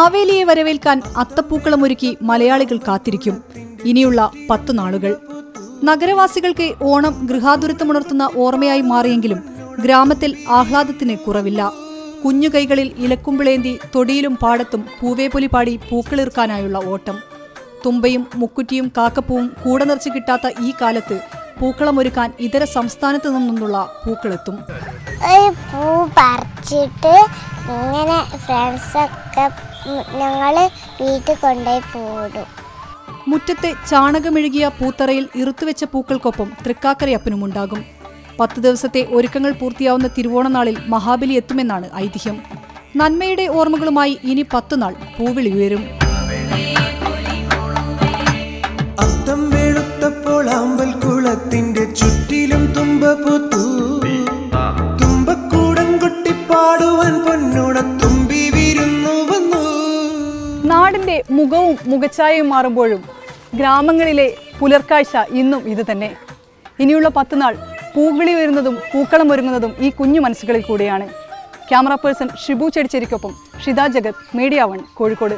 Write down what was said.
മാവേലിയെ വരവേൽക്കാൻ അത്തപ്പൂക്കളമൊരുക്കി മലയാളികൾ കാത്തിരിക്കും ഇനിയുള്ള 10 നാളുകൾ. നഗരവാസികൾക്ക് ഓണം ഗൃഹാതുരത്വമുണർത്തുന്ന ഓർമ്മയായി മാറിയെങ്കിലും ഗ്രാമത്തിൽ ആഹ്ലാദത്തിന് കുറവില്ല. കുഞ്ഞു കൈകളിൽ ഇലക്കുമ്പിളേന്തി തൊടിയിലും പാടത്തും പൂവേപ്പൊലി പാടി പൂക്കളിർക്കാനായുള്ള ഓട്ടം. തുമ്പയും മുക്കുറ്റിയും കാക്കപ്പൂവും കൂടെ നിറച്ച് കിട്ടാത്ത ഈ കാലത്ത് പൂക്കളമൊരുക്കാൻ ഇതര സംസ്ഥാനത്തു നിന്നുള്ള പൂക്കളെത്തും. പൂ പറിച്ചിട്ട് ഇങ്ങനെ ഫ്രണ്ട്സൊക്കെ ഞങ്ങൾ വീട്ടിൽ കൊണ്ടുപോയി പൂടും. മുറ്റത്തെ ചാണകമെഴുകിയ പൂത്തറയിൽ ഇറുത്തുവെച്ച പൂക്കൾക്കൊപ്പം തൃക്കാക്കരയപ്പനുമുണ്ടാകും. 10 ദിവസത്തെ ഒരുക്കങ്ങൾ പൂർത്തിയാവുന്ന തിരുവോണനാളിൽ മഹാബലി എത്തുമെന്നാണ് ഐതിഹ്യം. നന്മയുടെ ഓർമ്മകളുമായി ഇനി 10 നാൾ പൂവിളി ഉയരും. ചുറ്റിലും തുമ്പപ്പൂത്തു തുമ്പക്കൂടം കൊട്ടിപ്പാടുവാൻ പൊന്നോട തുമ്പി വിരുന്നു വന്നു. നാടിന്റെ മുഖവും മുഖച്ഛായയും മാറുമ്പോഴും ഗ്രാമങ്ങളിലെ പുലർക്കാഴ്ച ഇന്നും ഇത് തന്നെ. ഇനിയുള്ള 10 നാൾ പൂവിളി വരുന്നതും പൂക്കളം ഒരുങ്ങുന്നതും ഈ കുഞ്ഞു മനസ്സുകളിൽ കൂടിയാണ്. ക്യാമറ പേഴ്സൺ ഷിബു ചെടിച്ചേരിക്കൊപ്പം ഷിത ജഗത്, മീഡിയ 1, കോഴിക്കോട്.